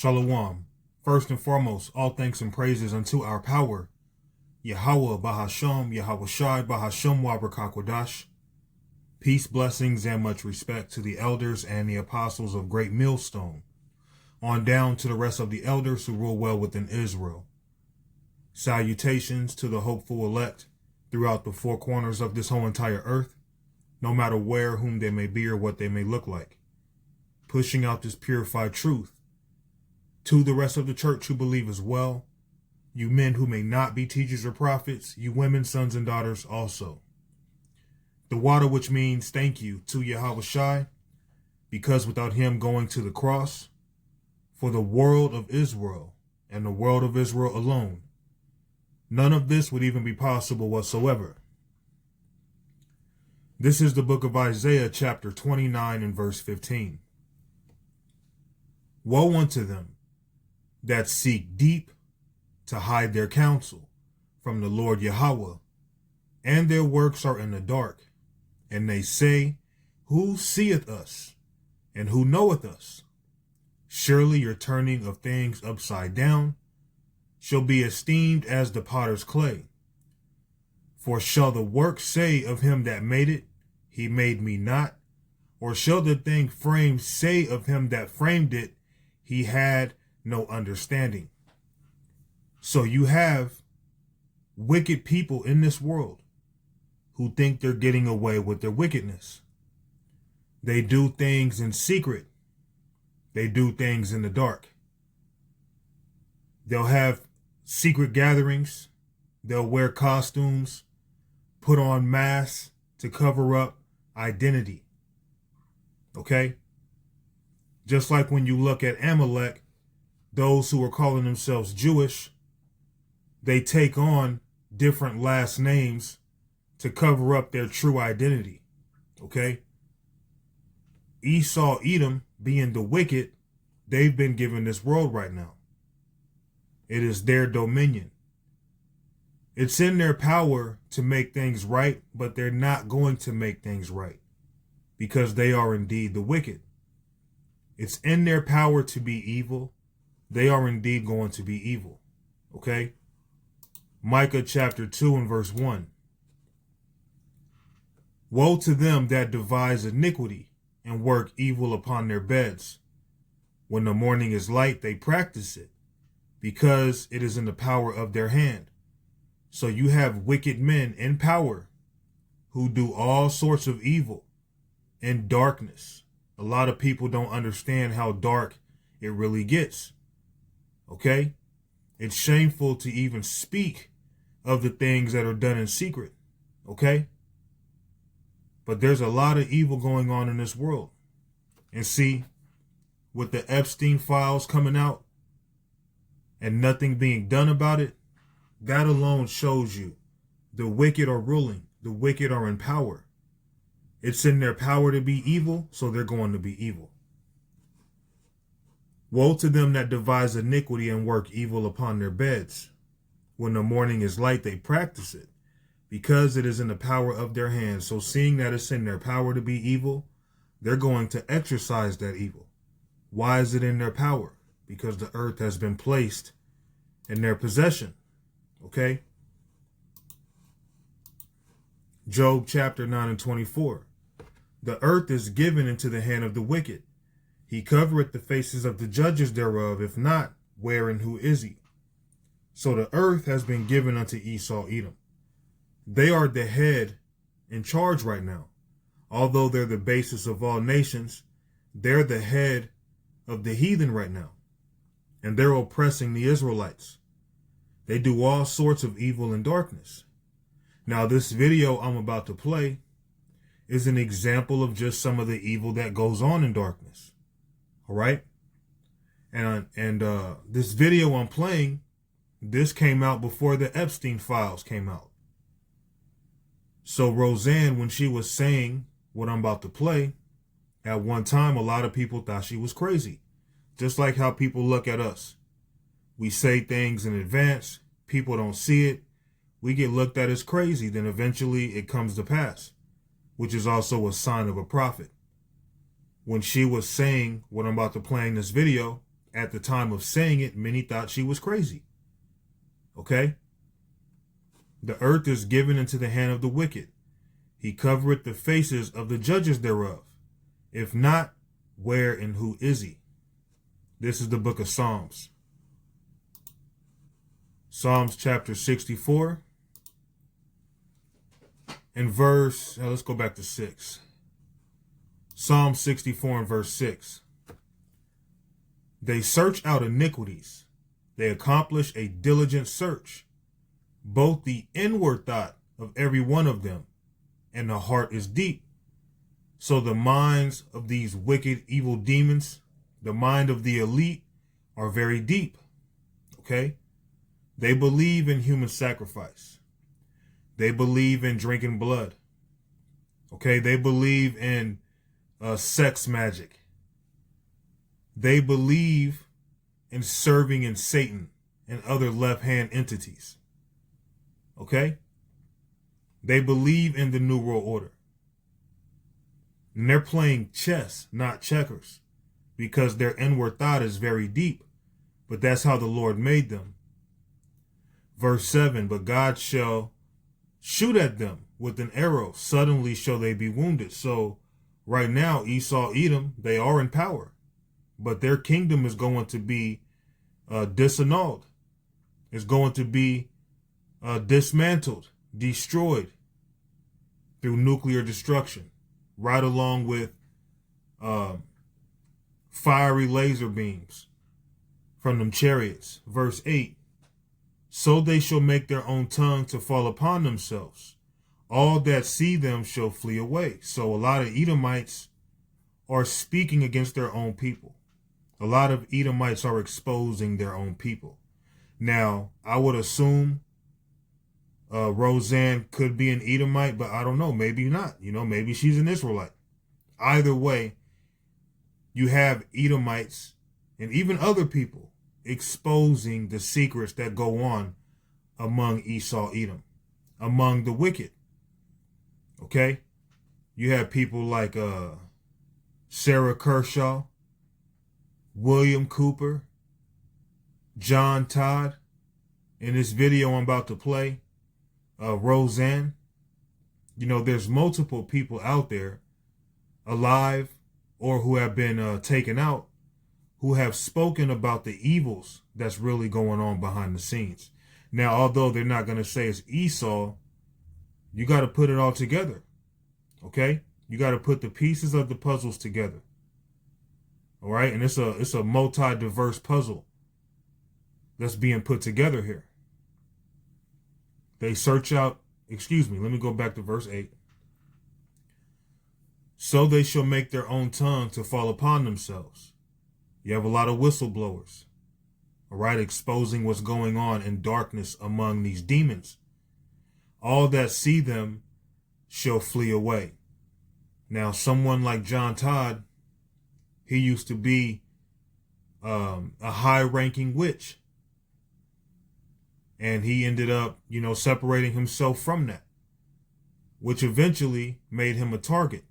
Shalom. First and foremost, all thanks and praises unto our power, Yahweh Bahasham, Yahweh Shai Bahasham Wabrakakwadash. Peace, blessings, and much respect to the elders and the apostles of Great Millstone, on down to the rest of the elders who rule well within Israel. Salutations to the hopeful elect throughout the four corners of this whole entire earth, no matter where, whom they may be, or what they may look like. Pushing out this purified truth to the rest of the church who believe as well, you men who may not be teachers or prophets, you women, sons and daughters also. The water which means thank you to Yahweh Shai, because without him going to the cross, for the world of Israel and the world of Israel alone, none of this would even be possible whatsoever. This is the book of Isaiah chapter 29 and verse 15. Woe unto them that seek deep to hide their counsel from the Lord Yahweh, and their works are in the dark, and they say, who seeth us, and who knoweth us? Surely your turning of things upside down shall be esteemed as the potter's clay. For shall the work say of him that made it, he made me not? Or shall the thing framed say of him that framed it, he had no understanding? So you have wicked people in this world who think they're getting away with their wickedness. They do things in secret. They do things in the dark. They'll have secret gatherings. They'll wear costumes, put on masks to cover up identity. Okay? Just like when you look at Amalek, those who are calling themselves Jewish, they take on different last names to cover up their true identity. Okay? Esau, Edom, being the wicked, they've been given this world right now. It is their dominion. It's in their power to make things right, but they're not going to make things right because they are indeed the wicked. It's in their power to be evil. They are indeed going to be evil. Okay? Micah chapter 2 and verse 1. Woe to them that devise iniquity and work evil upon their beds. When the morning is light, they practice it, because it is in the power of their hand. So you have wicked men in power who do all sorts of evil in darkness. A lot of people don't understand how dark it really gets. Okay? It's shameful to even speak of the things that are done in secret. Okay? But there's a lot of evil going on in this world. And see, with the Epstein files coming out and nothing being done about it, that alone shows you the wicked are ruling. The wicked are in power. It's in their power to be evil, so they're going to be evil. Woe to them that devise iniquity and work evil upon their beds. When the morning is light, they practice it, because it is in the power of their hands. So seeing that it's in their power to be evil, they're going to exercise that evil. Why is it in their power? Because the earth has been placed in their possession. Okay? Job chapter 9 and 24. The earth is given into the hand of the wicked. He covereth the faces of the judges thereof. If not, where and who is he? So the earth has been given unto Esau, Edom. They are the head in charge right now. Although they're the basis of all nations, they're the head of the heathen right now. And they're oppressing the Israelites. They do all sorts of evil and darkness. Now, this video I'm about to play is an example of just some of the evil that goes on in darkness. All right? And this video I'm playing, this came out before the Epstein files came out. So Roseanne, when she was saying what I'm about to play, at one time, a lot of people thought she was crazy. Just like how people look at us. We say things in advance. People don't see it. We get looked at as crazy. Then eventually it comes to pass, which is also a sign of a prophet. When she was saying what I'm about to play in this video, at the time of saying it, many thought she was crazy. Okay? The earth is given into the hand of the wicked. He covereth the faces of the judges thereof. If not, where and who is he? This is the book of Psalms. Psalms chapter 64 and verse, let's go back to 6. Psalm 64 and verse 6. They search out iniquities. They accomplish a diligent search. Both the inward thought of every one of them and the heart is deep. So the minds of these wicked, evil demons, the mind of the elite, are very deep. Okay? They believe in human sacrifice. They believe in drinking blood. Okay? They believe in sex magic. They believe in serving in Satan and other left-hand entities. Okay? They believe in the New World Order. And they're playing chess, not checkers, because their inward thought is very deep. But that's how the Lord made them. Verse 7, but God shall shoot at them with an arrow. Suddenly shall they be wounded. So right now, Esau, Edom, they are in power. But their kingdom is going to be disannulled. It's going to be dismantled, destroyed through nuclear destruction, right along with fiery laser beams from them chariots. Verse 8, so they shall make their own tongue to fall upon themselves. All that see them shall flee away. So a lot of Edomites are speaking against their own people. A lot of Edomites are exposing their own people. Now, I would assume Roseanne could be an Edomite, but I don't know. Maybe not. Maybe she's an Israelite. Either way, you have Edomites and even other people exposing the secrets that go on among Esau, Edom, among the wicked. Okay? You have people like Sarah Kershaw, William Cooper, John Todd. In this video I'm about to play, Roseanne. There's multiple people out there alive or who have been taken out who have spoken about the evils that's really going on behind the scenes. Now, although they're not going to say it's Esau, you got to put it all together. Okay? You got to put the pieces of the puzzles together. All right? And it's a multi-diverse puzzle that's being put together here. They search out, let me go back to verse 8. So they shall make their own tongue to fall upon themselves. You have a lot of whistleblowers, all right, exposing what's going on in darkness among these demons. All that see them shall flee away. Now, someone like John Todd, he used to be a high-ranking witch. And he ended up, separating himself from that, which eventually made him a target.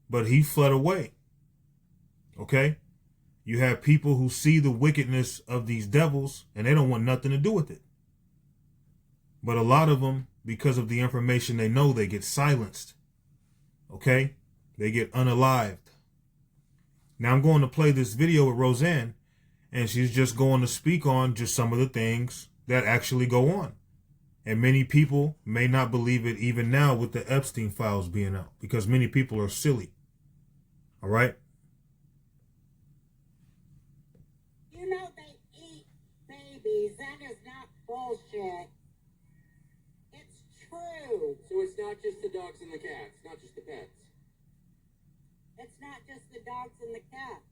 But he fled away. Okay? You have people who see the wickedness of these devils and they don't want nothing to do with it. But a lot of them, because of the information they know, they get silenced. Okay? They get unalived. Now I'm going to play this video with Roseanne, and she's just going to speak on just some of the things that actually go on. And many people may not believe it even now with the Epstein files being out, because many people are silly. All right? They eat babies. That is not bullshit. It's true. So it's not just the dogs and the cats, not just the pets. It's not just the dogs and the cats.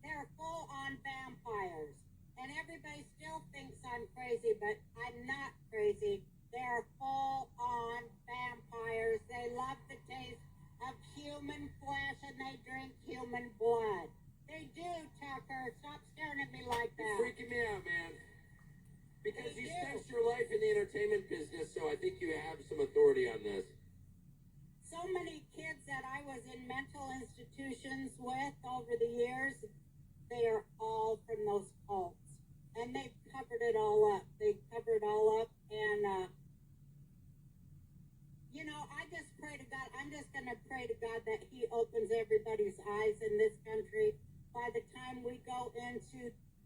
They're full-on vampires. And everybody still thinks I'm crazy, but I'm not crazy. They're full-on vampires. They love the taste of human flesh and they drink human blood. They do, Tucker. Stop staring at me like that. You're freaking me out, man. Because you spent your life in the entertainment business, so I think you have some authority on this. So many kids that I was in mental institutions with over the years, they are all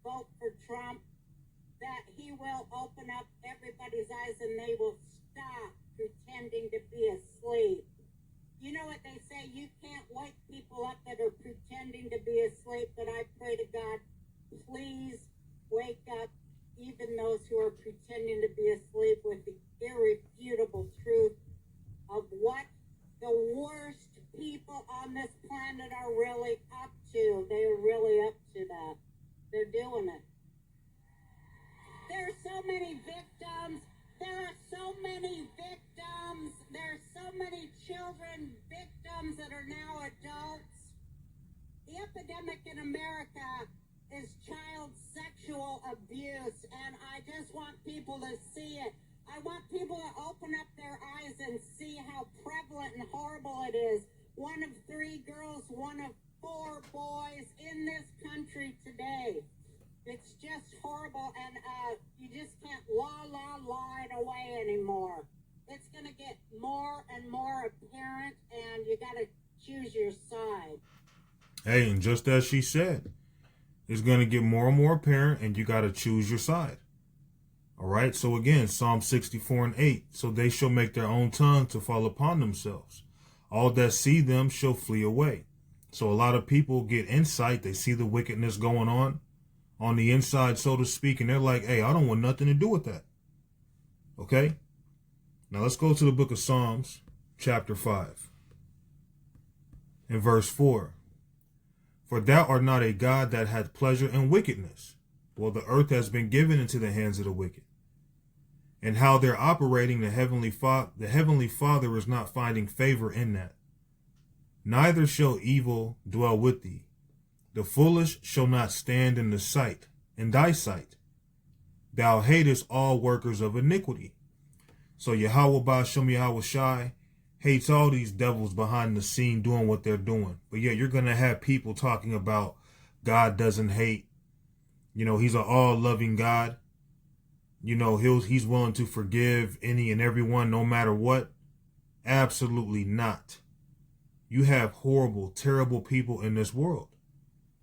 vote for Trump, that he will open up everybody's eyes and they will stop pretending to be asleep. You know what they say, you can't wake people up that are pretending to be asleep, but I pray to God, please wake up even those who are pretending to be asleep with the irrefutable truth of what the worst people on this planet are really up to. They are really up to that. They're doing it. There are so many victims. There are so many victims. There are so many children victims that are now adults. The epidemic in America is child sexual abuse, and I just want people to see it. I want people to open up their eyes and see how prevalent and horrible it is. 1 of 3 girls, 1 of 4 boys in this country today. It's just horrible, and you just can't lie it away anymore. It's going to get more and more apparent, and you got to choose your side. Hey, and just as she said, it's going to get more and more apparent, and you got to choose your side. All right, so again, Psalm 64:8. So they shall make their own tongue to fall upon themselves. All that see them shall flee away. So a lot of people get insight. They see the wickedness going on the inside, so to speak, and they're like, hey, I don't want nothing to do with that. Okay? Now let's go to the book of Psalms, chapter 5, and verse 4. For thou art not a God that hath pleasure in wickedness. Well, the earth has been given into the hands of the wicked. And how they're operating, the Heavenly Father is not finding favor in that. Neither shall evil dwell with thee. The foolish shall not stand in thy sight. Thou hatest all workers of iniquity. So Yahweh Ba'ashem Yahweh Shai hates all these devils behind the scene doing what they're doing. But yet you're going to have people talking about God doesn't hate. You know, he's an all-loving God. You know, he's willing to forgive any and everyone no matter what. Absolutely not. You have horrible, terrible people in this world.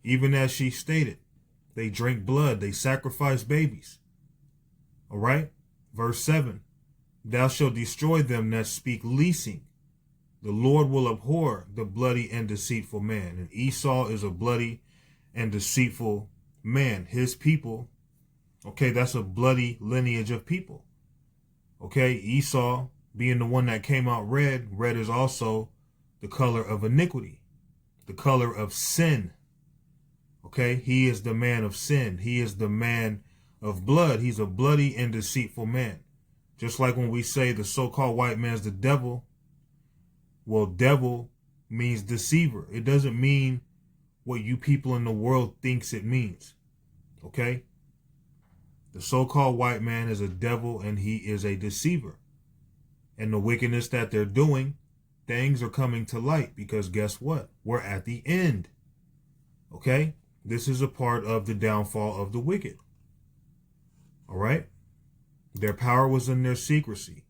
Even as she stated, they drink blood, they sacrifice babies. All right? Verse 7. Thou shalt destroy them that speak leasing. The Lord will abhor the bloody and deceitful man. And Esau is a bloody and deceitful man. His people, okay, that's a bloody lineage of people. Okay, Esau being the one that came out red. Red is also the color of iniquity, the color of sin. Okay, he is the man of sin. He is the man of blood. He's a bloody and deceitful man. Just like when we say the so-called white man's the devil. Well, devil means deceiver. It doesn't mean what you people in the world thinks it means. Okay? The so-called white man is a devil and he is a deceiver. And the wickedness that they're doing, things are coming to light because guess what? We're at the end. Okay? This is a part of the downfall of the wicked. All right? Their power was in their secrecy.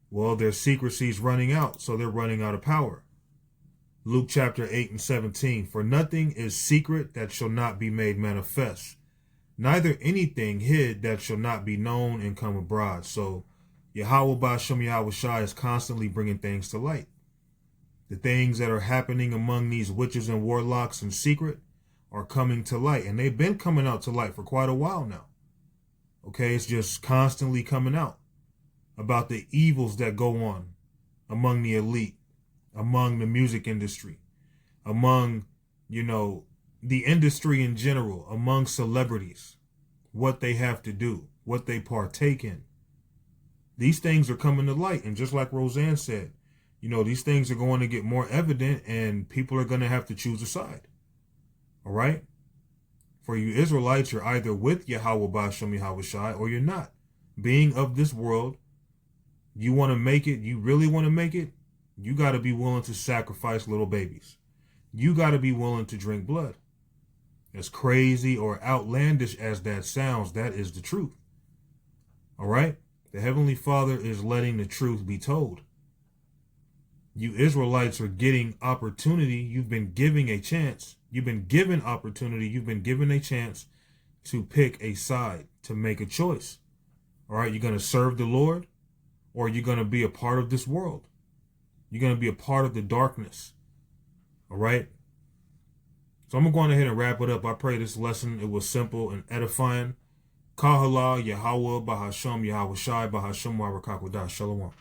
Well, their secrecy is running out, so they're running out of power. Luke chapter 8 and 17. For nothing is secret that shall not be made manifest, neither anything hid that shall not be known and come abroad. So Yahweh Ba'ashem Yahweh Shai is constantly bringing things to light. The things that are happening among these witches and warlocks in secret are coming to light. And they've been coming out to light for quite a while now. Okay, it's just constantly coming out about the evils that go on among the elite, among the music industry, among, you know, the industry in general, among celebrities, what they have to do, what they partake in. These things are coming to light. And just like Roseanne said, you know, these things are going to get more evident and people are going to have to choose a side. All right? For you Israelites, you're either with Yahweh Ba'ashem Yahweh Shai or you're not. Being of this world, you want to make it, you really want to make it, you got to be willing to sacrifice little babies. You got to be willing to drink blood. As crazy or outlandish as that sounds, that is the truth. All right? The Heavenly Father is letting the truth be told. You Israelites are getting opportunity. You've been giving a chance. You've been given opportunity. You've been given a chance to pick a side, to make a choice. All right, you're going to serve the Lord, or you're going to be a part of this world. You're going to be a part of the darkness. All right. So I'm going to go on ahead and wrap it up. I pray this lesson, it was simple and edifying. Kahala Yahweh Bahasham Yahweh Shai Bahasham Warakakwada. Shalom.